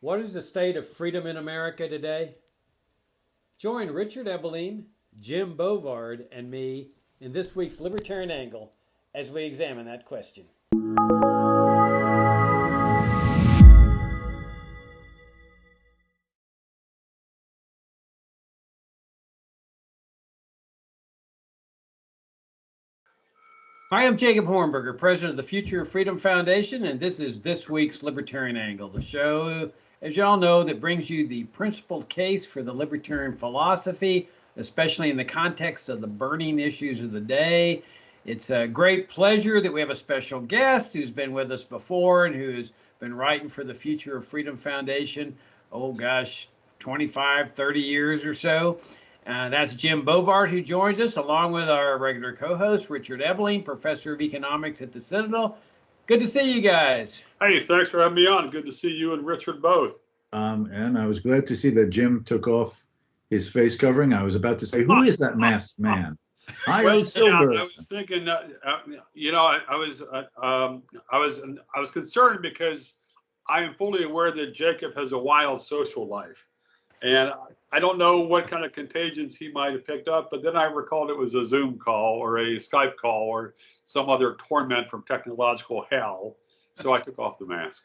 What is the state of freedom in America today? Join Richard Ebeling, Jim Bovard, and me in this week's Libertarian Angle as we examine that question. Hi, I'm Jacob Hornberger, president of the Future of Freedom Foundation, and this is this week's Libertarian Angle, the show, as you all know, that brings you the principled case for the libertarian philosophy, especially in the context of the burning issues of the day. It's a great pleasure that we have a special guest who's been with us before and who's been writing for the Future of Freedom Foundation, oh gosh, 25, 30 years or so. That's Jim Bovard, who joins us, along with our regular co-host, Richard Ebeling, professor of economics at the Citadel. Good to see you guys. Hey, thanks for having me on. Good to see you and Richard both. And I was glad to see that Jim took off his face covering. I was about to say, who is that masked man? Well, Silver. yeah, I was thinking, I was concerned because I am fully aware that Jacob has a wild social life, and I don't know what kind of contagions he might have picked up. But then I recalled it was a Zoom call or a Skype call or some other torment from technological hell, so I took off the mask.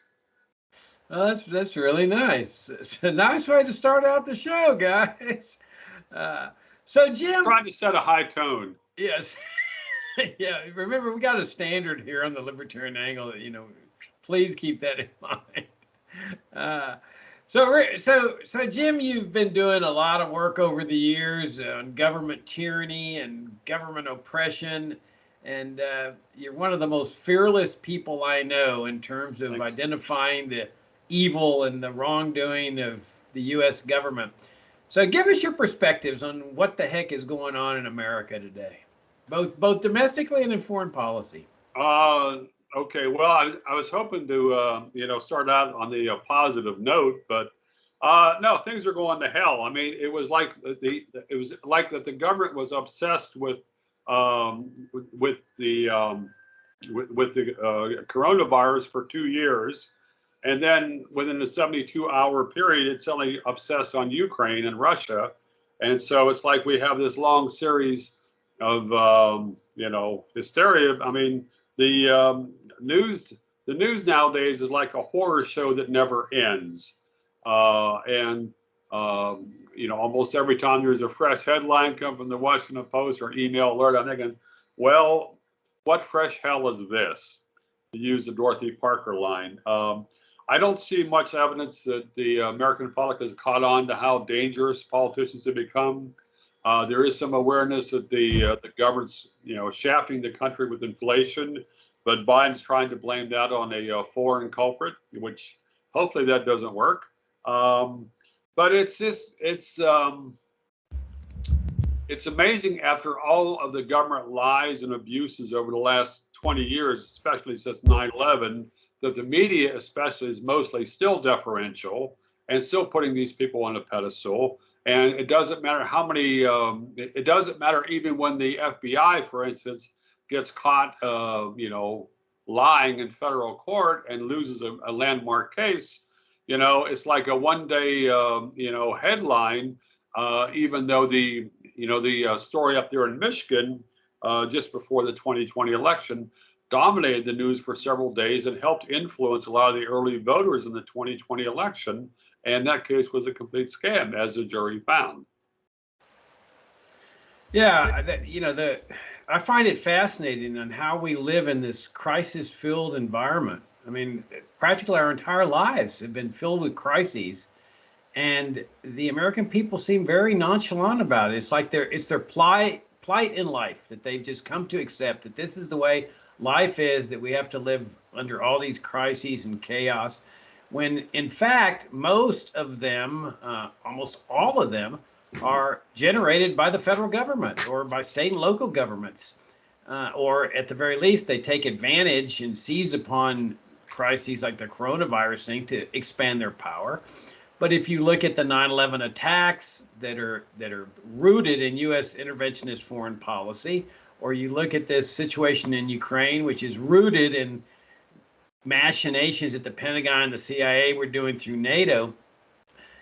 Well, that's really nice. It's a nice way to start out the show, guys. So Jim, Trying to set a high tone. yes, yeah. Remember, we got a standard here on the Libertarian Angle that please keep that in mind. So Jim, you've been doing a lot of work over the years on government tyranny and government oppression, and you're one of the most fearless people I know in terms of Thanks. identifying the evil and the wrongdoing of the U.S. government. So give us your perspectives on what the heck is going on in America today, both domestically and in foreign policy. Okay, well, I was hoping to start out on the positive note, but no, things are going to hell. I mean, it was like that the government was obsessed with the coronavirus for 2 years, and then within a 72-hour period, it's only obsessed on Ukraine and Russia, and so it's like we have this long series of hysteria. I mean, the news nowadays is like a horror show that never ends, and almost every time there's a fresh headline come from the Washington Post or an email alert, I'm thinking, well, what fresh hell is this? To use the Dorothy Parker line. I don't see much evidence that the American public has caught on to how dangerous politicians have become. There is some awareness that the government's shafting the country with inflation, but Biden's trying to blame that on a foreign culprit, which hopefully that doesn't work. But it's amazing after all of the government lies and abuses over the last 20 years, especially since 9/11, that the media especially is mostly still deferential and still putting these people on a pedestal. And it doesn't matter how many, it doesn't matter even when the FBI, for instance, gets caught, lying in federal court and loses a landmark case. It's like a one-day, headline, even though the story up there in Michigan just before the 2020 election dominated the news for several days and helped influence a lot of the early voters in the 2020 election. And that case was a complete scam, as the jury found. Yeah, I find it fascinating on how we live in this crisis-filled environment. I mean, practically our entire lives have been filled with crises, and the American people seem very nonchalant about it. It's like it's their plight in life that they've just come to accept that this is the way life is, that we have to live under all these crises and chaos, when in fact most of them, almost all of them, are generated by the federal government or by state and local governments, or at the very least they take advantage and seize upon crises like the coronavirus thing to expand their power. But if you look at the 9/11 attacks that are rooted in U.S. interventionist foreign policy, or you look at this situation in Ukraine, which is rooted in machinations that the Pentagon and the CIA were doing through NATO,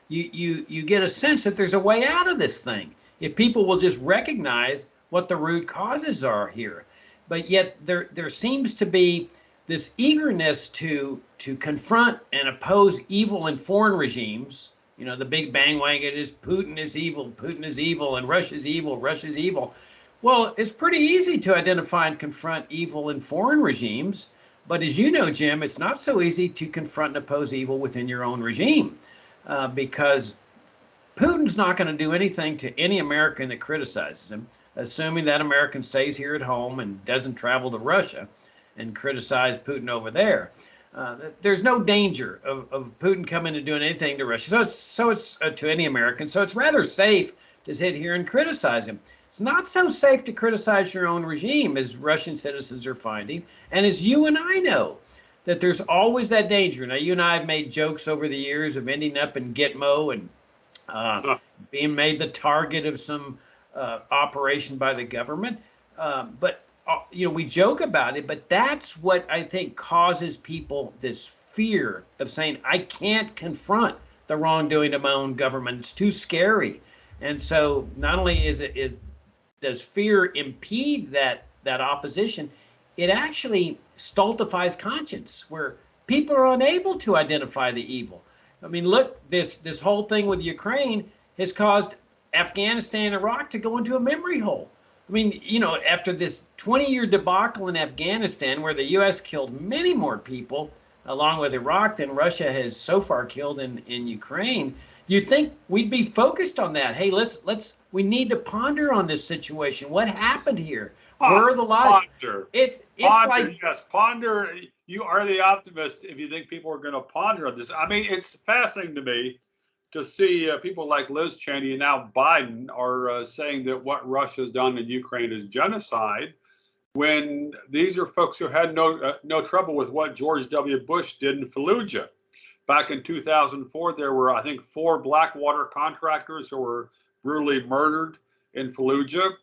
you get a sense that there's a way out of this thing if people will just recognize what the root causes are here. But yet there seems to be this eagerness to confront and oppose evil in foreign regimes. You know, the big bandwagon is Putin is evil, and Russia's evil. Well, it's pretty easy to identify and confront evil in foreign regimes. But as you know, Jim, it's not so easy to confront and oppose evil within your own regime, because Putin's not going to do anything to any American that criticizes him, assuming that American stays here at home and doesn't travel to Russia and criticize Putin over there. There's no danger of Putin coming and doing anything to Russia. So it's to any American. So it's rather safe to sit here and criticize him. It's not so safe to criticize your own regime, as Russian citizens are finding. And as you and I know, that there's always that danger. Now, you and I have made jokes over the years of ending up in Gitmo and being made the target of some operation by the government. But we joke about it, but that's what I think causes people this fear of saying, I can't confront the wrongdoing of my own government. It's too scary. And so not only does fear impede that opposition, it actually stultifies conscience, where people are unable to identify the evil. I mean, look, this whole thing with Ukraine has caused Afghanistan and Iraq to go into a memory hole. I mean, after this 20-year debacle in Afghanistan, where the U.S. killed many more people, along with Iraq, than Russia has so far killed in Ukraine, you'd think we'd be focused on that. Hey, we need to ponder on this situation. What happened here? Where are the lies? Ponder. It's ponder, like, yes, ponder. You are the optimist if you think people are going to ponder on this. I mean, it's fascinating to me to see people like Liz Cheney and now Biden are saying that what Russia has done in Ukraine is genocide, when these are folks who had no trouble with what George W. Bush did in Fallujah. Back in 2004, there were, I think, 4 Blackwater contractors who were brutally murdered in Fallujah,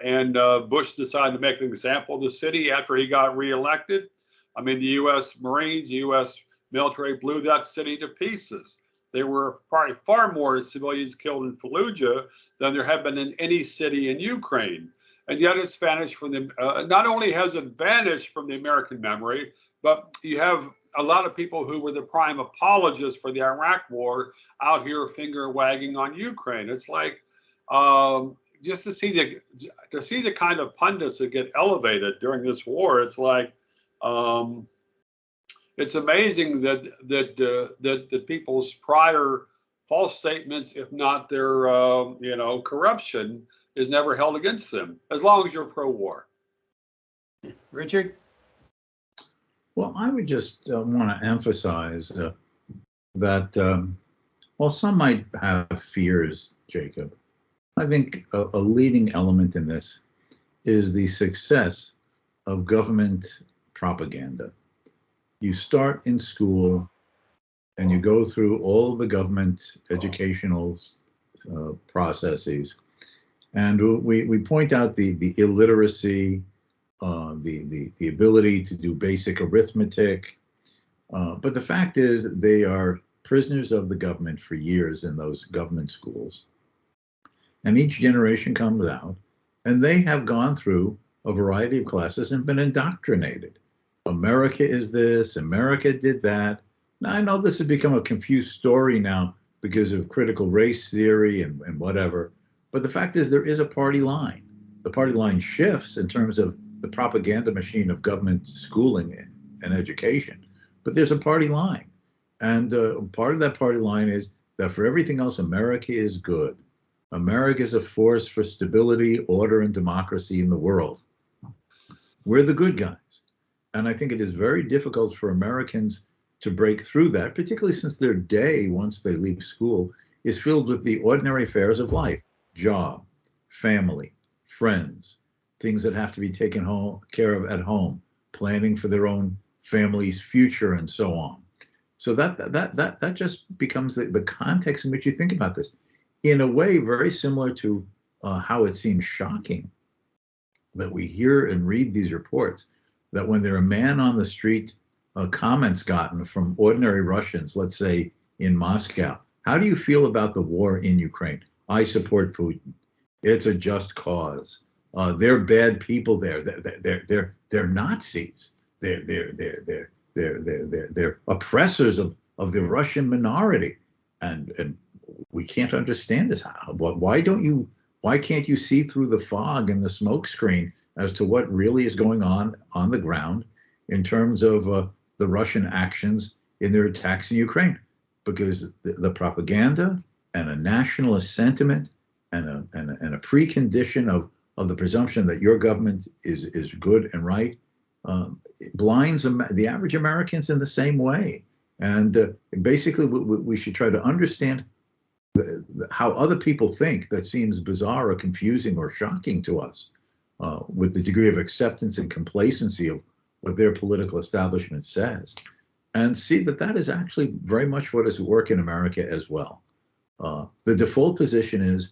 and Bush decided to make an example of the city after he got reelected. I mean, the U.S. Marines, the U.S. military blew that city to pieces. There were probably far more civilians killed in Fallujah than there have been in any city in Ukraine. And yet it's vanished from the, not only has it vanished from the American memory, but you have a lot of people who were the prime apologists for the Iraq war out here finger wagging on Ukraine. It's like, just to see the kind of pundits that get elevated during this war, it's like, it's amazing that people's prior false statements, if not their corruption, is never held against them, as long as you're pro-war. Richard? Well, I would just want to emphasize that while some might have fears, Jacob, I think a leading element in this is the success of government propaganda. You start in school and you go through all of the government educational processes, and we point out the illiteracy, the ability to do basic arithmetic, but the fact is they are prisoners of the government for years in those government schools. And each generation comes out and they have gone through a variety of classes and been indoctrinated. America is this, America did that. Now, I know this has become a confused story now because of critical race theory and whatever, but the fact is there is a party line. The party line shifts in terms of the propaganda machine of government schooling and education, but there's a party line. And part of that party line is that for everything else, America is good. America is a force for stability, order, and democracy in the world. We're the good guys. And I think it is very difficult for Americans to break through that, particularly since their day, once they leave school, is filled with the ordinary affairs of life: job, family, friends, things that have to be taken care of at home, planning for their own family's future, and so on. So that just becomes the context in which you think about this. In a way, very similar to how it seems shocking that we hear and read these reports that when there are a man on the street comments gotten from ordinary Russians, let's say in Moscow. How do you feel about the war in Ukraine? I support Putin. It's a just cause. They're bad people there. They're Nazis. They're oppressors of the Russian minority, and we can't understand this. Why can't you see through the fog and the smoke screen as to what really is going on the ground in terms of the Russian actions in their attacks in Ukraine? Because the propaganda and a nationalist sentiment and a precondition of the presumption that your government is good and right blinds the average Americans in the same way. And basically, we should try to understand how other people think. That seems bizarre or confusing or shocking to us, with the degree of acceptance and complacency of what their political establishment says, and see that is actually very much what is at work in America as well. The default position is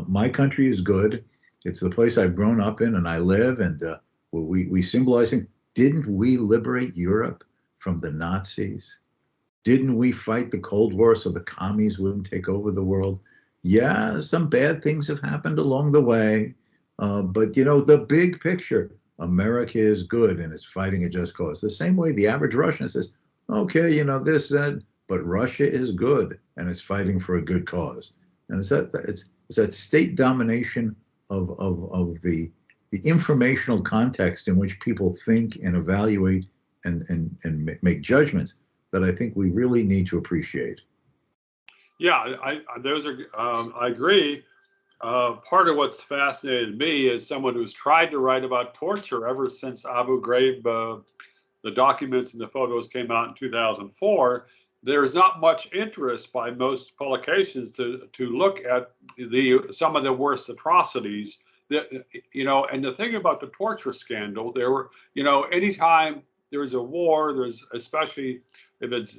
my country is good. It's the place I've grown up in and I live, and we symbolizing. Didn't we liberate Europe from the Nazis? Didn't we fight the Cold War so the commies wouldn't take over the world? Yeah, some bad things have happened along the way, but the big picture, America is good and it's fighting a just cause. The same way the average Russian says, okay, this, that, but Russia is good and it's fighting for a good cause. And it's that state domination of the informational context in which people think and evaluate and make judgments that I think we really need to appreciate. Yeah, I agree. Part of what's fascinated me is someone who's tried to write about torture ever since Abu Ghraib, the documents and the photos came out in 2004. There's not much interest by most publications to look at some of the worst atrocities. And the thing about the torture scandal, there were, anytime there's a war, there's, especially if it's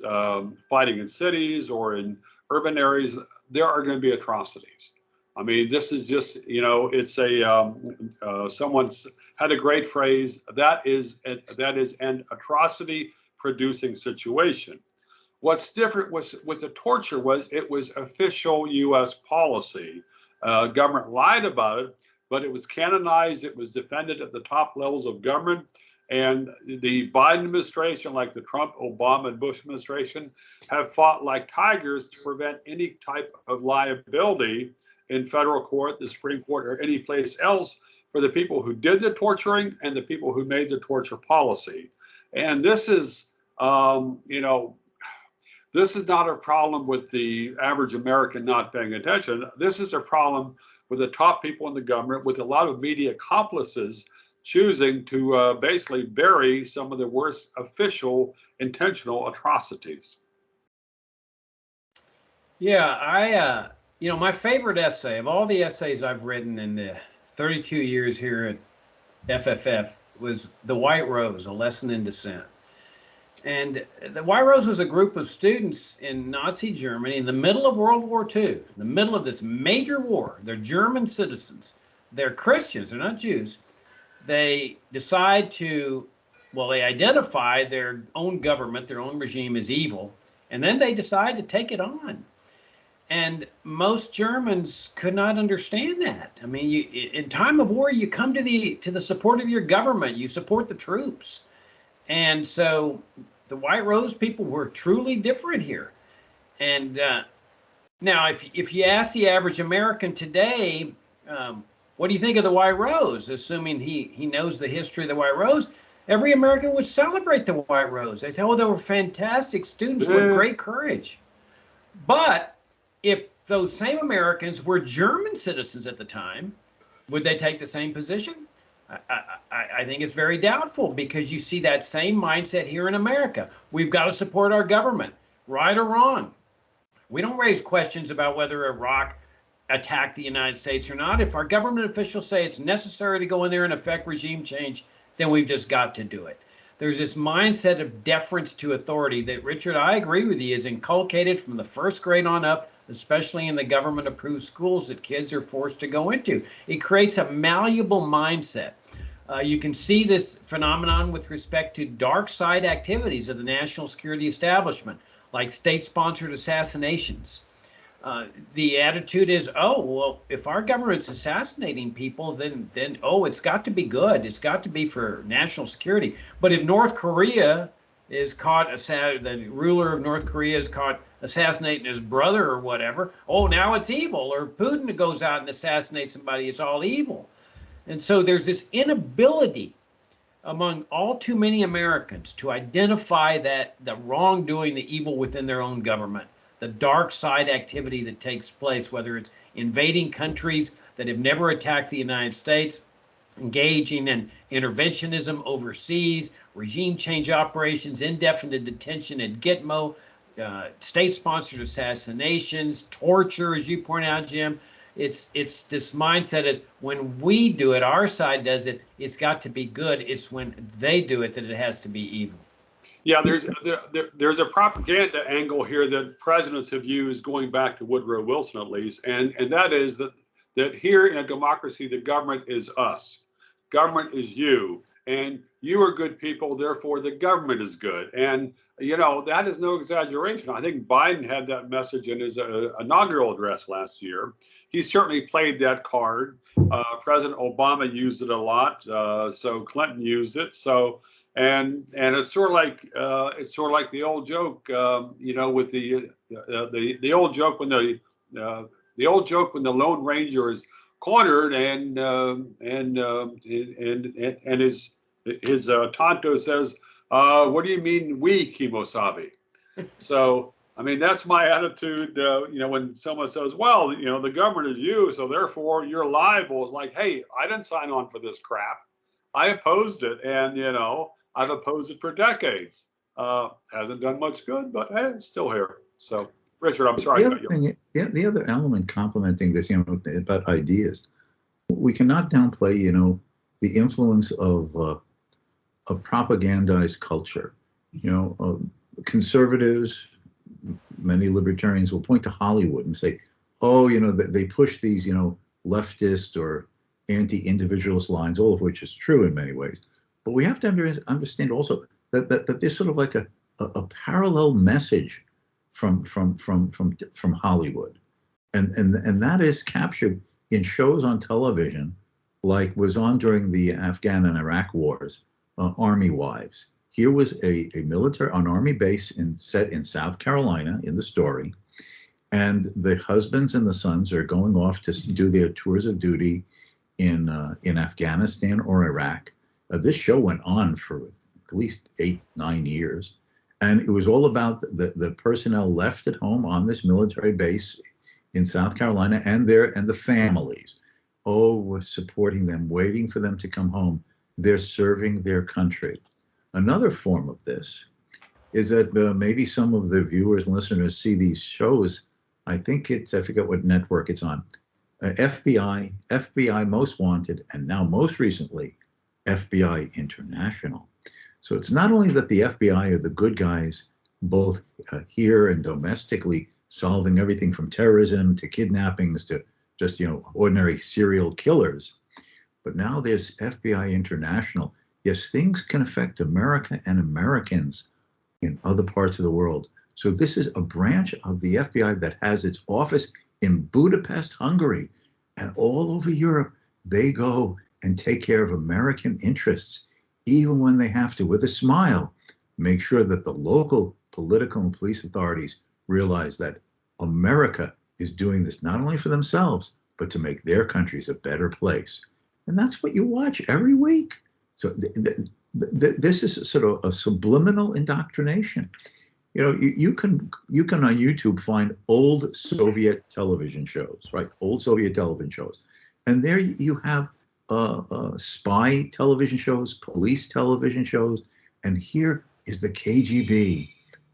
fighting in cities or in urban areas, there are going to be atrocities. I mean, this is just, it's someone's had a great phrase, that is an atrocity producing situation. What's different with the torture was it was official U.S. policy. Government lied about it, but it was canonized. It was defended at the top levels of government. And the Biden administration, like the Trump, Obama, and Bush administration, have fought like tigers to prevent any type of liability in federal court, the Supreme Court, or any place else for the people who did the torturing and the people who made the torture policy. And this is, this is not a problem with the average American not paying attention. This is a problem with the top people in the government, with a lot of media accomplices choosing to basically bury some of the worst official intentional atrocities. Yeah, my favorite essay of all the essays I've written in the 32 years here at FFF was The White Rose, A Lesson in Dissent. And the White Rose was a group of students in Nazi Germany in the middle of World War II, in the middle of this major war. They're German citizens. They're Christians. They're not Jews. They decide they identify their own government, their own regime as evil, and then they decide to take it on. And most Germans could not understand that. I mean, in time of war, you come to the support of your government. You support the troops. And so the White Rose people were truly different here. And now, if you ask the average American today, what do you think of the White Rose? Assuming he knows the history of the White Rose, every American would celebrate the White Rose. They say, oh, they were fantastic students with great courage. But if those same Americans were German citizens at the time, would they take the same position? I think it's very doubtful, because you see that same mindset here in America. We've got to support our government, right or wrong. We don't raise questions about whether Iraq attacked the United States or not. If our government officials say it's necessary to go in there and effect regime change, then we've just got to do it. There's this mindset of deference to authority that, Richard, I agree with you, is inculcated from the first grade on up, especially in the government-approved schools that kids are forced to go into. It creates a malleable mindset. You can see this phenomenon with respect to dark side activities of the national security establishment, like state-sponsored assassinations. The attitude is, oh, well, if our government's assassinating people, then oh, it's got to be good. It's got to be for national security. But if North Korea is caught, the ruler of North Korea is caught assassinating his brother or whatever, oh, now it's evil. Or Putin goes out and assassinates somebody, it's all evil. And so there's this inability among all too many Americans to identify that the wrongdoing, the evil within their own government, the dark side activity that takes place, whether it's invading countries that have never attacked the United States, engaging in interventionism overseas, regime change operations, indefinite detention at Gitmo, state-sponsored assassinations, torture, as you point out, Jim. It's this mindset is when we do it, our side does it, it's got to be good. It's when they do it that it has to be evil. Yeah, there's a propaganda angle here that presidents have used going back to Woodrow Wilson at least, and that is that here in a democracy the government is us, government is you, and you are good people, therefore the government is good. And you know, that is no exaggeration. I think Biden had that message in his inaugural address last year. He certainly played that card. President Obama used it a lot, so Clinton used it. So. And it's sort of like the old joke, you know, with the old joke when the old joke when the Lone Ranger is cornered and his Tonto says, "What do you mean we, Kimosabe?" So I mean that's my attitude. You know, when someone says, "Well, you know, the government is you, so therefore you're liable," it's like, "Hey, I didn't sign on for this crap. I opposed it, and you know." I've opposed it for decades. Hasn't done much good, but hey, I'm still here. So, Richard, I'm sorry. The other element complementing this, you know, about ideas, we cannot downplay, you know, the influence of a propagandized culture. You know, conservatives, many libertarians will point to Hollywood and say, oh, you know, they push these, you know, leftist or anti-individualist lines, all of which is true in many ways. But we have to understand also that there's sort of like a parallel message from Hollywood, and that is captured in shows on television, like was on during the Afghan and Iraq wars, Army Wives. Here was an army base set in South Carolina in the story, and the husbands and the sons are going off to do their tours of duty in Afghanistan or Iraq. This show went on for at least 8-9 years, and it was all about the personnel left at home on this military base in South Carolina and the families, supporting them, waiting for them to come home. They're serving their country. Another form of this is that maybe some of the viewers and listeners see these shows. I think I forget what network it's on. FBI Most Wanted, and now most recently, FBI International. So it's not only that the FBI are the good guys, both here and domestically, solving everything from terrorism to kidnappings to just, you know, ordinary serial killers, but now there's FBI International. Yes, things can affect America and Americans in other parts of the world. So this is a branch of the FBI that has its office in Budapest, Hungary, and all over Europe. They go and take care of American interests, even when they have to, with a smile, make sure that the local political and police authorities realize that America is doing this not only for themselves, but to make their countries a better place. And that's what you watch every week. So this is sort of a subliminal indoctrination. You know, you can on YouTube find old Soviet television shows, right? Old Soviet television shows. And there you have spy television shows, police television shows, and here is the KGB,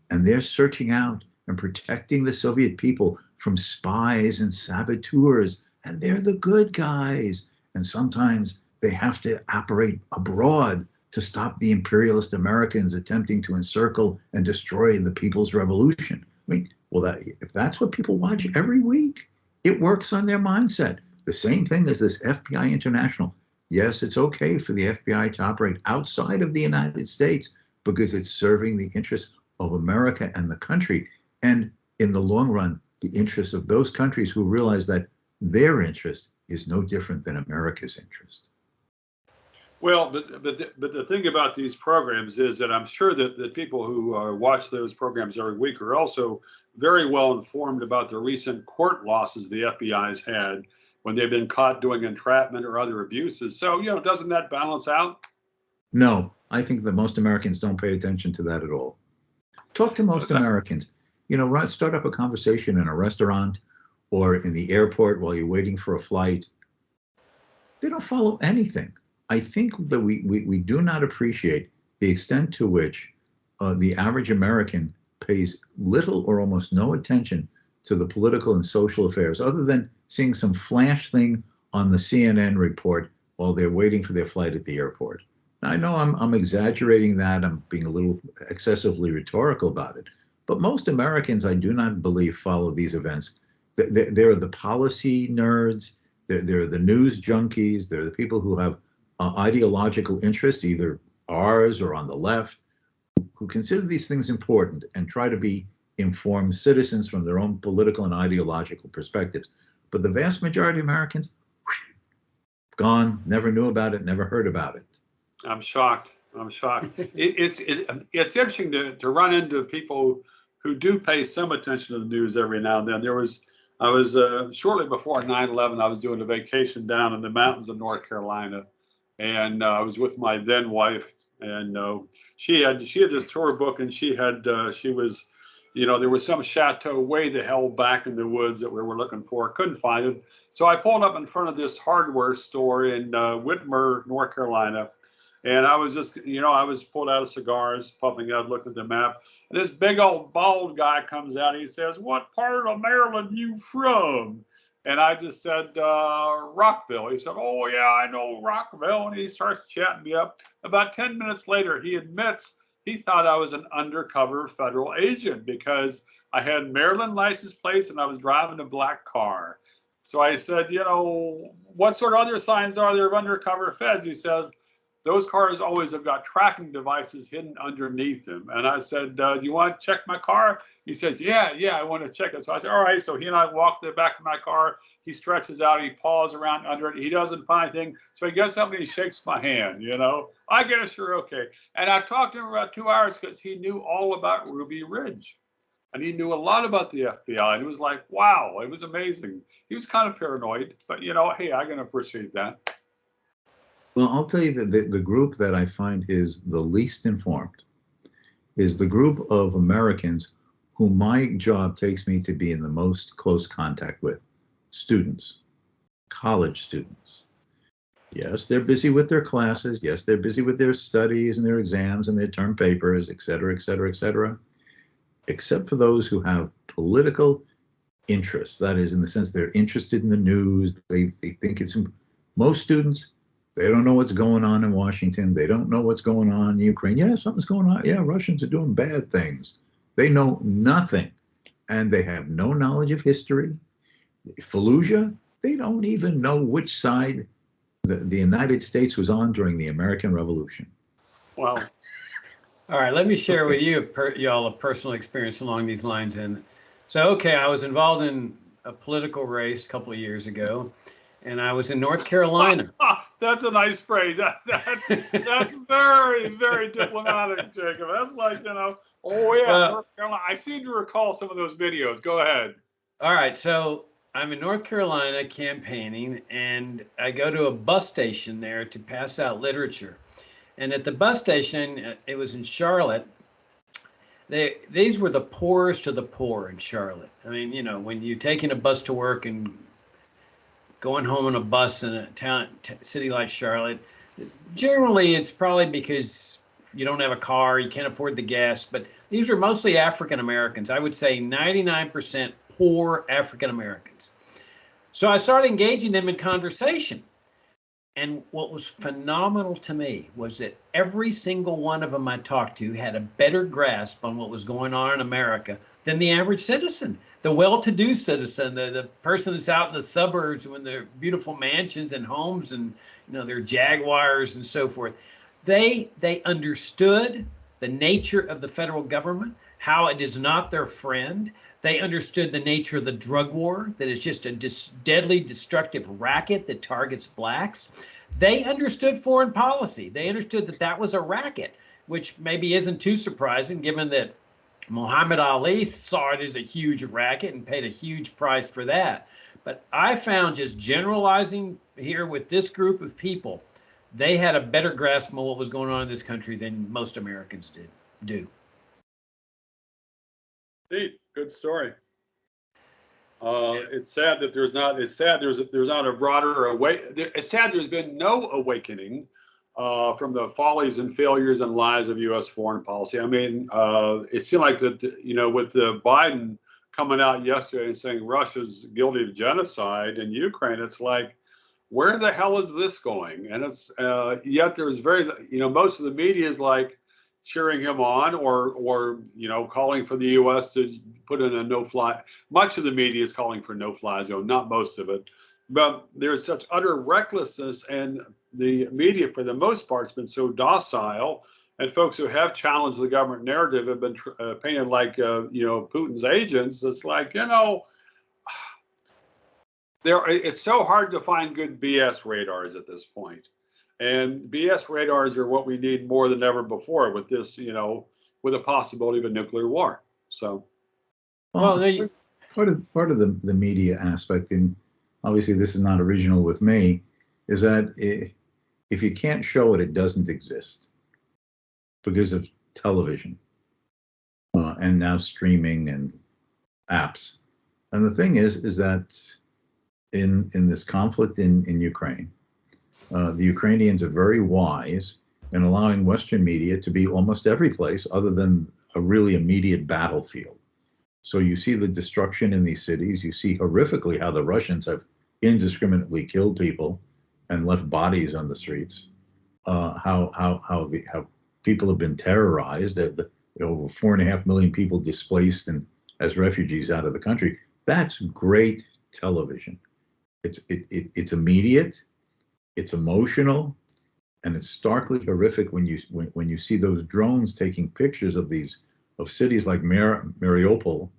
and they're searching out and protecting the Soviet people from spies and saboteurs, and they're the good guys. And sometimes they have to operate abroad to stop the imperialist Americans attempting to encircle and destroy the People's Revolution. I mean, well, if that's what people watch every week, it works on their mindset. The same thing as this FBI International. Yes, it's okay for the FBI to operate outside of the United States because it's serving the interests of America and the country. And in the long run, the interests of those countries who realize that their interest is no different than America's interest. Well, but the thing about these programs is that I'm sure that the people who watch those programs every week are also very well informed about the recent court losses the FBI's had when they've been caught doing entrapment or other abuses. So, you know, doesn't that balance out? No, I think that most Americans don't pay attention to that at all. Talk to most Americans. You know, start up a conversation in a restaurant or in the airport while you're waiting for a flight. They don't follow anything. I think that we do not appreciate the extent to which the average American pays little or almost no attention to the political and social affairs, other than seeing some flash thing on the CNN report while they're waiting for their flight at the airport. Now, I know I'm exaggerating that. I'm being a little excessively rhetorical about it. But most Americans, I do not believe, follow these events. They're the policy nerds. They're the news junkies. They're the people who have ideological interests, either ours or on the left, who consider these things important and try to be informed citizens from their own political and ideological perspectives. But the vast majority of Americans, gone, never knew about it, never heard about it. I'm shocked. I'm shocked. It's interesting to run into people who do pay some attention to the news every now and then. I was shortly before 9/11, I was doing a vacation down in the mountains of North Carolina, and I was with my then wife, and she had this tour book, and she was, you know, there was some chateau way the hell back in the woods that we were looking for. Couldn't find it, so I pulled up in front of this hardware store in Whitmer, North Carolina. And I was just, you know, I was pulled out of cigars, puffing out, looking at the map. And this big old bald guy comes out. And he says, "What part of Maryland you from?" And I just said, "Rockville." He said, "Oh, yeah, I know Rockville." And he starts chatting me up. About 10 minutes later, he admits he thought I was an undercover federal agent because I had Maryland license plates and I was driving a black car. So I said, "You know, what sort of other signs are there of undercover feds?" He says, "Those cars always have got tracking devices hidden underneath them." And I said, "Do you want to check my car?" He says, yeah, I want to check it. So I said, all right. So he and I walk to the back of my car. He stretches out, he paws around under it. He doesn't find anything. So he gets up and he shakes my hand, you know. I guess you're okay. And I talked to him about 2 hours because he knew all about Ruby Ridge. And he knew a lot about the FBI. And it was like, wow, it was amazing. He was kind of paranoid, but, you know, hey, I can appreciate that. Well, I'll tell you that the group that I find is the least informed is the group of Americans whom my job takes me to be in the most close contact with: students, college students. Yes, they're busy with their classes. Yes, they're busy with their studies and their exams and their term papers, et cetera, et cetera, et cetera. Except for those who have political interests. That is, in the sense they're interested in the news. They think it's most students. They don't know what's going on in Washington. They don't know what's going on in Ukraine. Yeah, something's going on. Yeah, Russians are doing bad things. They know nothing. And they have no knowledge of history. Fallujah, they don't even know which side the United States was on during the American Revolution. Wow. All right, let me share with you y'all a personal experience along these lines. And so, okay, I was involved in a political race a couple of years ago, and I was in North Carolina. That's a nice phrase. That's very, very diplomatic, Jacob. That's like, you know, oh yeah, well, North Carolina. I seem to recall some of those videos. Go ahead. All right, so I'm in North Carolina campaigning, and I go to a bus station there to pass out literature. And at the bus station, it was in Charlotte. These were the poorest of the poor in Charlotte. I mean, you know, when you're taking a bus to work and going home on a bus in a city like Charlotte, generally it's probably because you don't have a car, you can't afford the gas, but these are mostly African Americans. I would say 99% poor African Americans. So I started engaging them in conversation. And what was phenomenal to me was that every single one of them I talked to had a better grasp on what was going on in America than the average citizen. the well-to-do citizen, the person that's out in the suburbs with their beautiful mansions and homes and their Jaguars and so forth. They understood the nature of the federal government, how it is not their friend. They understood the nature of the drug war, that it's just a deadly, destructive racket that targets blacks. They understood foreign policy. They understood that that was a racket, which maybe isn't too surprising given that Muhammad Ali saw it as a huge racket and paid a huge price for that. But I found, just generalizing here with this group of people, they had a better grasp of what was going on in this country than most Americans do. Neat, good story. It's sad that there's not. It's sad there's not a broader It's sad there's been no awakening from the follies and failures and lies of U.S. foreign policy. I mean, it seemed like that, with the Biden coming out yesterday and saying Russia's guilty of genocide in Ukraine, it's like, where the hell is this going? And it's yet there's very, most of the media is like cheering him on or calling for the U.S. to put in a no-fly. Much of the media is calling for no-fly zone, not most of it. But there's such utter recklessness, and the media, for the most part, has been so docile. And folks who have challenged the government narrative have been painted like, Putin's agents. It's like, it's so hard to find good BS radars at this point. And BS radars are what we need more than ever before with this, with the possibility of a nuclear war. So, part of the media aspect, and obviously this is not original with me, is that if you can't show it, it doesn't exist because of television and now streaming and apps. And the thing is that in this conflict in Ukraine, the Ukrainians are very wise in allowing Western media to be almost every place other than a really immediate battlefield. So you see the destruction in these cities. You see horrifically how the Russians have indiscriminately killed people and left bodies on the streets. How people have been terrorized. Over 4.5 million people displaced and as refugees out of the country. That's great television. It's immediate, it's emotional, and it's starkly horrific when you see those drones taking pictures of cities like Mariupol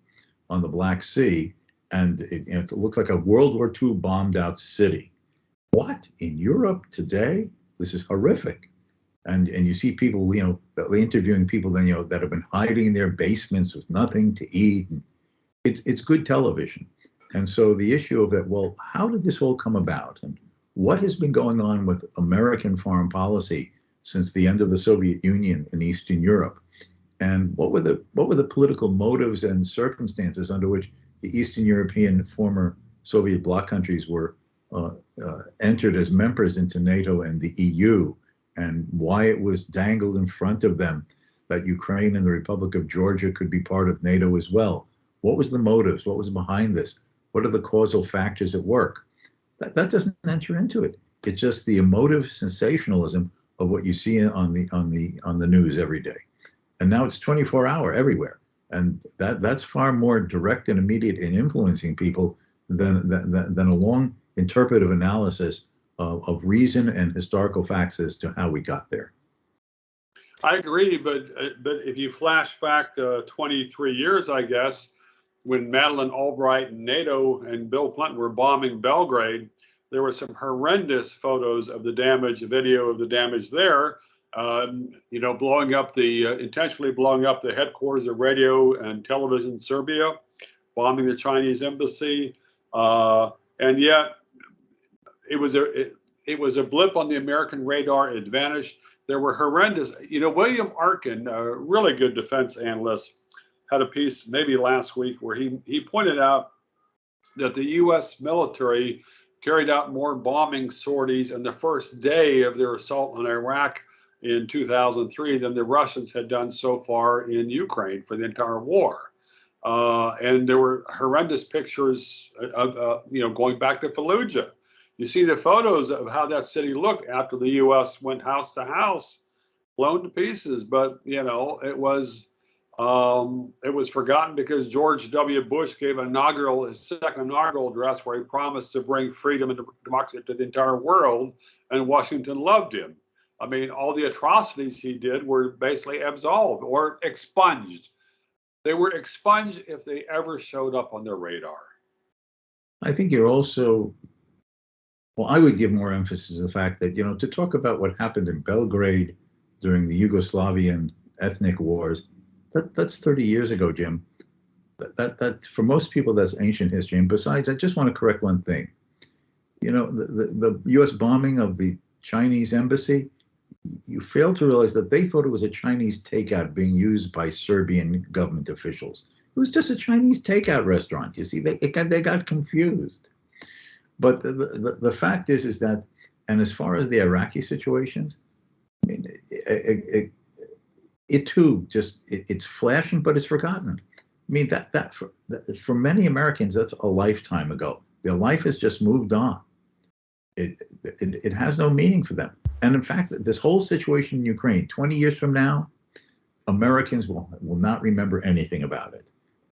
on the Black Sea, and it looks like a World War II bombed out city. What, in Europe today? This is horrific. And you see people, interviewing people then, that have been hiding in their basements with nothing to eat. And it's good television. And so the issue of that, well, how did this all come about? And what has been going on with American foreign policy since the end of the Soviet Union in Eastern Europe? And what were the political motives and circumstances under which the Eastern European former Soviet bloc countries were entered as members into NATO and the EU, and why it was dangled in front of them that Ukraine and the Republic of Georgia could be part of NATO as well? What was the motives? What was behind this? What are the causal factors at work? That doesn't enter into it. It's just the emotive sensationalism of what you see on the news every day. And now it's 24-hour everywhere. And that's far more direct and immediate in influencing people than a long interpretive analysis of reason and historical facts as to how we got there. I agree, but if you flash back 23 years, I guess, when Madeleine Albright and NATO and Bill Clinton were bombing Belgrade, there were some horrendous photos of the damage, video of the damage there. Intentionally blowing up the headquarters of radio and television in Serbia, bombing the Chinese embassy, and yet it was a blip on the American radar. It vanished. There were horrendous. William Arkin, a really good defense analyst, had a piece maybe last week where he pointed out that the U.S. military carried out more bombing sorties on the first day of their assault on Iraq in 2003 than the Russians had done so far in Ukraine for the entire war. And there were horrendous pictures of going back to Fallujah. You see the photos of how that city looked after the U.S. went house to house, blown to pieces. But it was It was forgotten because George W. Bush gave his second inaugural address where he promised to bring freedom and democracy to the entire world, and Washington loved him. I mean, all the atrocities he did were basically absolved or expunged. They were expunged if they ever showed up on their radar. I think you're also, well, I would give more emphasis to the fact that, to talk about what happened in Belgrade during the Yugoslavian ethnic wars, that's 30 years ago, Jim. That for most people, that's ancient history. And besides, I just want to correct one thing. The U.S. bombing of the Chinese embassy, you fail to realize that they thought it was a Chinese takeout being used by Serbian government officials. It was just a Chinese takeout restaurant. You see, they got confused. But the fact is that, and as far as the Iraqi situations, I mean, it too it's flashing, but it's forgotten. I mean, that for many Americans, that's a lifetime ago. Their life has just moved on. It has no meaning for them. And in fact, this whole situation in Ukraine, 20 years from now, Americans will not remember anything about it.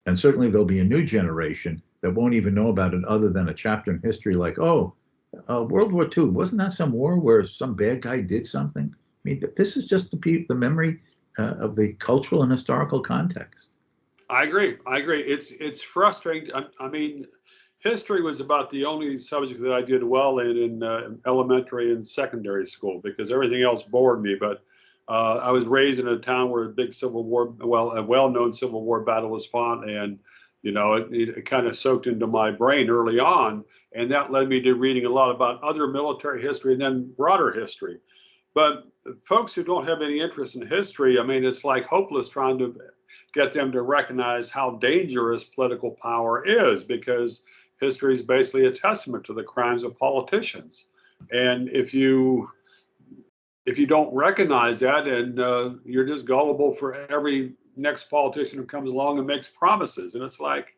And certainly there'll be a new generation that won't even know about it other than a chapter in history like, World War II, wasn't that some war where some bad guy did something? I mean, this is just the memory of the cultural and historical context. I agree. It's frustrating. I mean, history was about the only subject that I did well in elementary and secondary school because everything else bored me. But I was raised in a town where a big Civil War, a well-known Civil War battle was fought, and it kind of soaked into my brain early on, and that led me to reading a lot about other military history and then broader history. But folks who don't have any interest in history, I mean, it's like hopeless trying to get them to recognize how dangerous political power is, because history is basically a testament to the crimes of politicians. And if you don't recognize that, and you're just gullible for every next politician who comes along and makes promises. And it's like,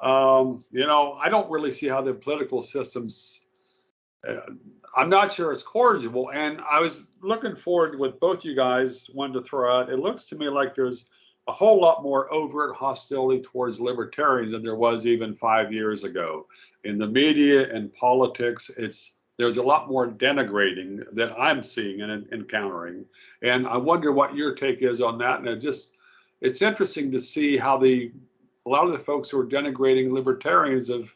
I don't really see how the political systems, I'm not sure it's corrigible. And I was looking forward to what both you guys wanted to throw out. It looks to me like there's a whole lot more overt hostility towards libertarians than there was even 5 years ago. In the media and politics, there's a lot more denigrating that I'm seeing and encountering. And I wonder what your take is on that. And it's interesting to see how a lot of the folks who are denigrating libertarians have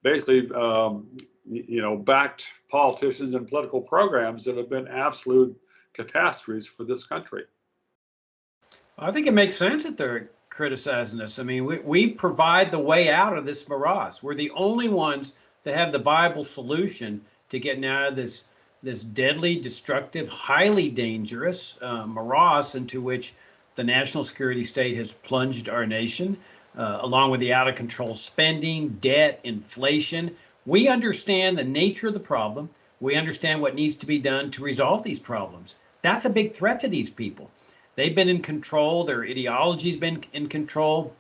basically, backed politicians and political programs that have been absolute catastrophes for this country. I think it makes sense that they're criticizing us. I mean, we provide the way out of this morass. We're the only ones that have the viable solution to getting out of this deadly, destructive, highly dangerous morass into which the national security state has plunged our nation, along with the out of control spending, debt, inflation. We understand the nature of the problem. We understand what needs to be done to resolve these problems. That's a big threat to these people. They've been in control. Their ideology's been in control.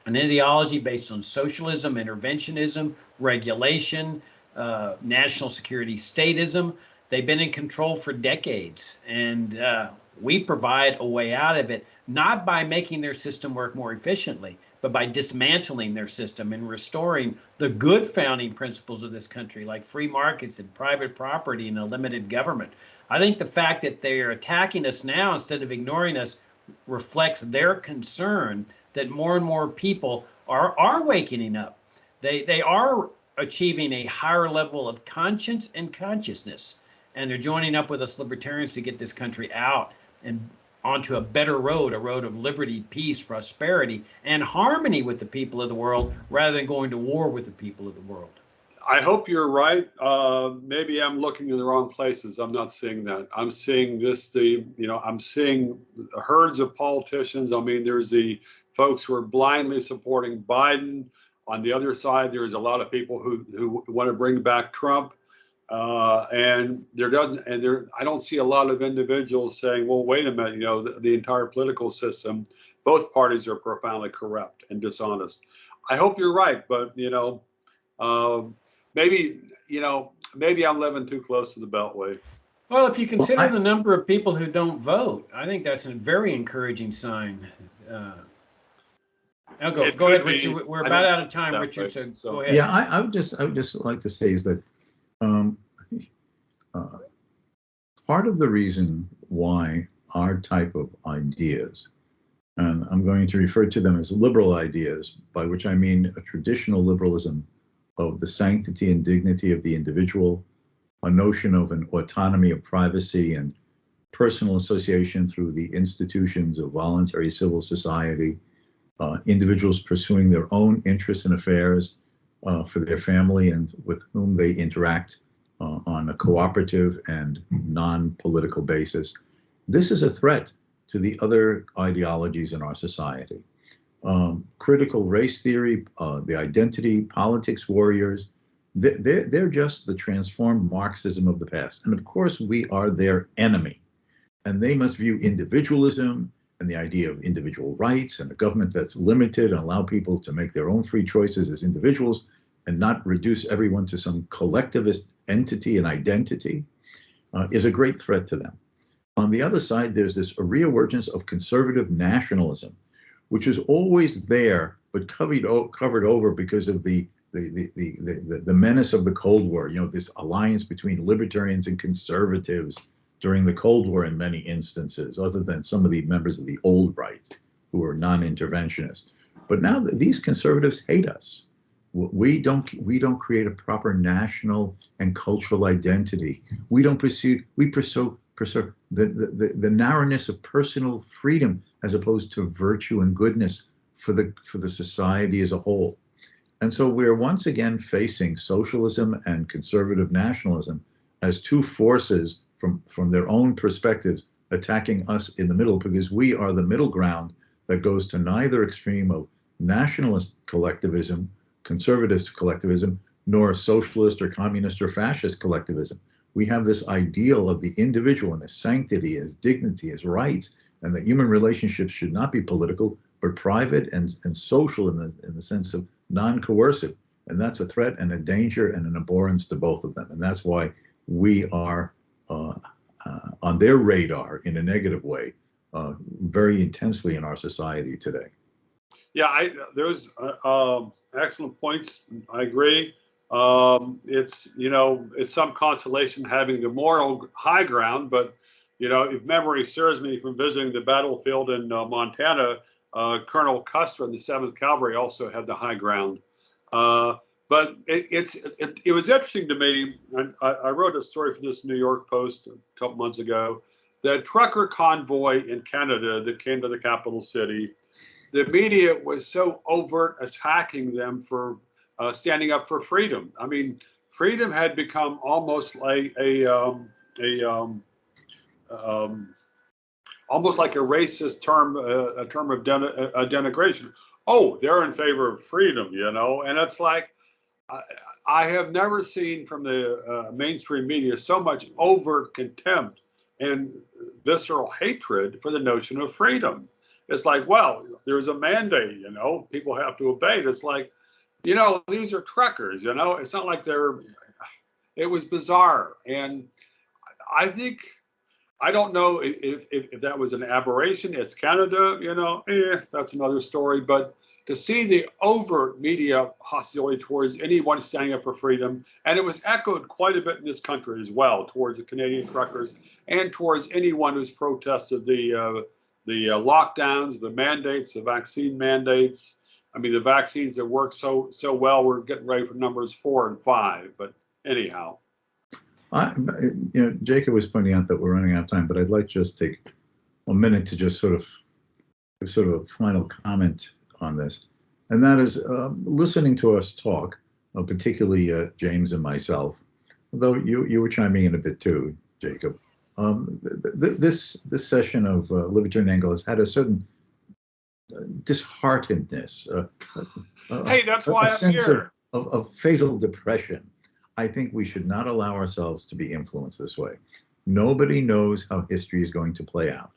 An ideology based on socialism, interventionism, regulation, national security statism. They've been in control for decades. And we provide a way out of it, not by making their system work more efficiently, but by dismantling their system and restoring the good founding principles of this country, like free markets and private property and a limited government. I think the fact that they're attacking us now instead of ignoring us reflects their concern that more and more people are waking up. They are achieving a higher level of conscience and consciousness, and they're joining up with us libertarians to get this country out and onto a better road, a road of liberty, peace, prosperity, and harmony with the people of the world, rather than going to war with the people of the world. I hope you're right. Maybe I'm looking in the wrong places. I'm not seeing that. I'm seeing I'm seeing herds of politicians. I mean, there's the folks who are blindly supporting Biden. On the other side, there's a lot of people who want to bring back Trump. I don't see a lot of individuals saying, well, wait a minute, the entire political system, both parties are profoundly corrupt and dishonest. I hope you're right, but maybe I'm living too close to the Beltway. Well, if you consider the number of people who don't vote, I think that's a very encouraging sign. I'll It go could ahead, be. Richard. We're I about don't out of see it time, that Richard. way. So go ahead. Yeah, I would just like to say is that um, uh, part of the reason why our type of ideas, and I'm going to refer to them as liberal ideas, by which I mean a traditional liberalism of the sanctity and dignity of the individual, a notion of an autonomy of privacy and personal association through the institutions of voluntary civil society, individuals pursuing their own interests and affairs for their family and with whom they interact on a cooperative and non-political basis. This is a threat to the other ideologies in our society. Critical race theory, the identity politics warriors, they're just the transformed Marxism of the past. And of course, we are their enemy. And they must view individualism and the idea of individual rights and a government that's limited and allow people to make their own free choices as individuals and not reduce everyone to some collectivist entity and identity is a great threat to them. On the other side, there's this reemergence of conservative nationalism, which is always there, but covered over because of the menace of the Cold War. You know, this alliance between libertarians and conservatives during the Cold War in many instances, other than some of the members of the old right who were non-interventionists. But now these conservatives hate us. We don't create a proper national and cultural identity. We pursue the narrowness of personal freedom as opposed to virtue and goodness for the society as a whole. And so we're once again facing socialism and conservative nationalism as two forces from their own perspectives attacking us in the middle, because we are the middle ground that goes to neither extreme of nationalist collectivism, conservative collectivism, nor socialist or communist or fascist collectivism. We have this ideal of the individual and his sanctity, his dignity, his rights, and that human relationships should not be political, but private and social in the sense of non-coercive. And that's a threat and a danger and an abhorrence to both of them. And that's why we are on their radar in a negative way very intensely in our society today. Yeah, there's excellent points. I agree. It's some consolation having the moral high ground, but if memory serves me from visiting the battlefield in Montana, Colonel Custer in the 7th Cavalry also had the high ground. But it was interesting to me. I wrote a story for this New York Post a couple months ago. The trucker convoy in Canada that came to the capital city, the media was so overt attacking them for standing up for freedom. I mean, freedom had become almost like almost like a racist term, a term of denigration. Oh, they're in favor of freedom, and it's like, I have never seen from the mainstream media so much overt contempt and visceral hatred for the notion of freedom. It's like, well, there's a mandate, people have to obey it. It's like, these are truckers, it's not like it was bizarre. And I think, I don't know if that was an aberration. It's Canada, that's another story. But to see the overt media hostility towards anyone standing up for freedom, and it was echoed quite a bit in this country as well, towards the Canadian truckers and towards anyone who's protested the lockdowns, the mandates, the vaccine mandates. I mean, the vaccines that work so well, we're getting ready for numbers 4 and 5. But anyhow. Jacob was pointing out that we're running out of time, but I'd like to just take a minute to just sort of a final comment on this, and that is listening to us talk, particularly James and myself, although you were chiming in a bit too, Jacob. This session of Libertarian Angle has had a certain disheartenedness. Hey, that's why I'm here. Of fatal depression. I think we should not allow ourselves to be influenced this way. Nobody knows how history is going to play out.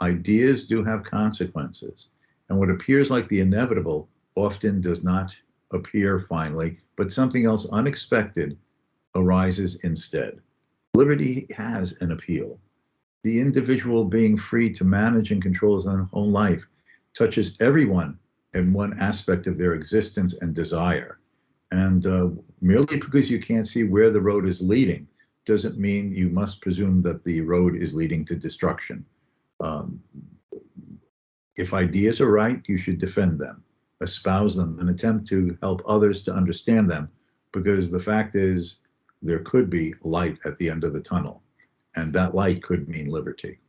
Ideas do have consequences, and what appears like the inevitable often does not appear finally, but something else unexpected arises instead. Liberty has an appeal. The individual being free to manage and control his own life touches everyone in one aspect of their existence and desire. And merely because you can't see where the road is leading doesn't mean you must presume that the road is leading to destruction. If ideas are right, you should defend them, espouse them, and attempt to help others to understand them, because the fact is there could be light at the end of the tunnel, and that light could mean liberty.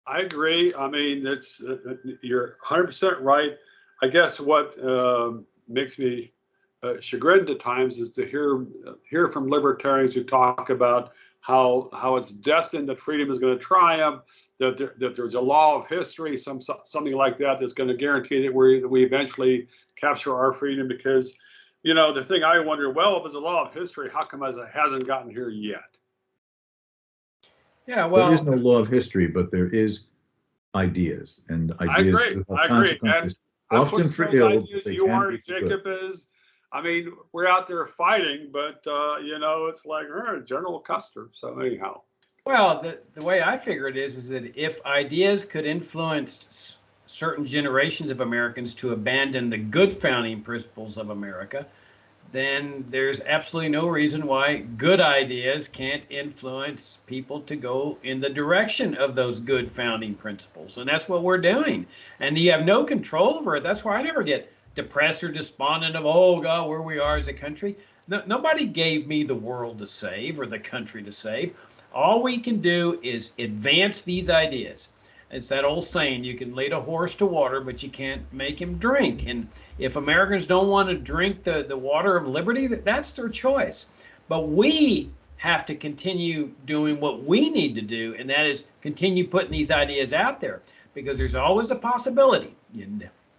I agree. I mean, it's you're 100% right. I guess what makes me chagrined at times is to hear from libertarians who talk about how it's destined that freedom is going to triumph, that there's a law of history, something like that, that's going to guarantee that we eventually capture our freedom. Because, you know, the thing I wonder, well, if it's a law of history, how come it hasn't gotten here yet? Yeah, well, there is no law of history, but there is ideas, and ideas do have consequences. And often for ill, ideas they you can are, be for Jacob, good. is, I mean, we're out there fighting, but you know, it's like General Custer. So anyhow. well, the way I figure it is that if ideas could influence certain generations of Americans to abandon the good founding principles of America, then there's absolutely no reason why good ideas can't influence people to go in the direction of those good founding principles. And that's what we're doing. And you have no control over it. That's why I never get depressed or despondent of, oh God, where we are as a country. No, nobody gave me the world to save or the country to save. All we can do is advance these ideas. It's that old saying, you can lead a horse to water, but you can't make him drink. And if Americans don't want to drink the water of liberty, that's their choice. But we have to continue doing what we need to do, and that is continue putting these ideas out there, because there's always a possibility.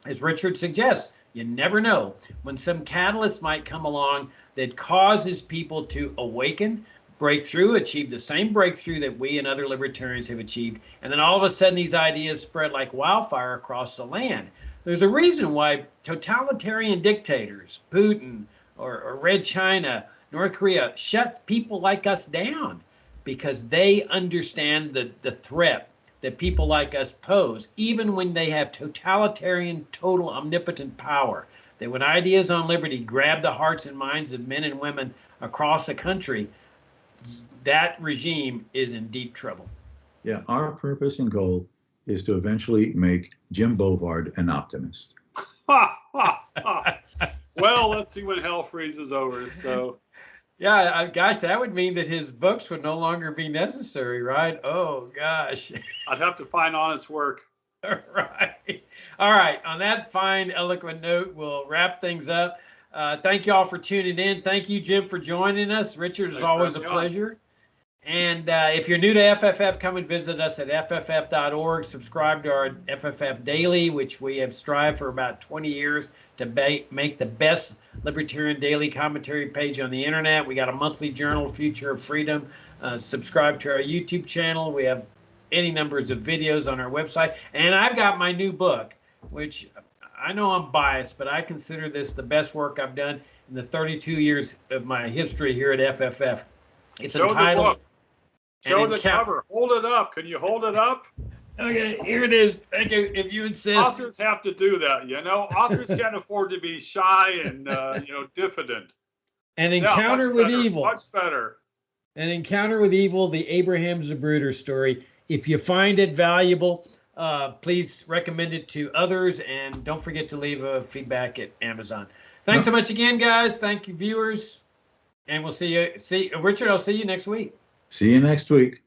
As Richard suggests, you never know when some catalyst might come along that causes people to awaken, breakthrough, achieve the same breakthrough that we and other libertarians have achieved, and then all of a sudden these ideas spread like wildfire across the land. There's a reason why totalitarian dictators, Putin or Red China, North Korea, shut people like us down, because they understand the threat that people like us pose, even when they have totalitarian, total, omnipotent power. That when ideas on liberty grab the hearts and minds of men and women across the country, that regime is in deep trouble. Yeah, our purpose and goal is to eventually make Jim Bovard an optimist. Well, let's see when hell freezes over. So, yeah, gosh, that would mean that his books would no longer be necessary, right? Oh, gosh. I'd have to find honest work. Right. All right. On that fine, eloquent note, we'll wrap things up. Thank you all for tuning in. Thank you, Jim, for joining us. Richard, it's always a pleasure. And if you're new to FFF, come and visit us at fff.org. Subscribe to our FFF Daily, which we have strived for about 20 years to make the best libertarian daily commentary page on the internet. We got a monthly journal, Future of Freedom. Subscribe to our YouTube channel. We have any numbers of videos on our website. And I've got my new book, which I know I'm biased, but I consider this the best work I've done in the 32 years of my history here at FFF. It's entitled. Show the cover. Hold it up. Can you hold it up? Okay, here it is. Thank you. If you insist. Authors have to do that, you know. Authors can't afford to be shy and diffident. An Encounter with Evil. Much better. An Encounter with Evil: The Abraham Zapruder Story. If you find it valuable, please recommend it to others, and don't forget to leave a feedback at Amazon. Thanks so much again, guys. Thank you, viewers, and we'll see you. Richard, I'll see you next week. See you next week.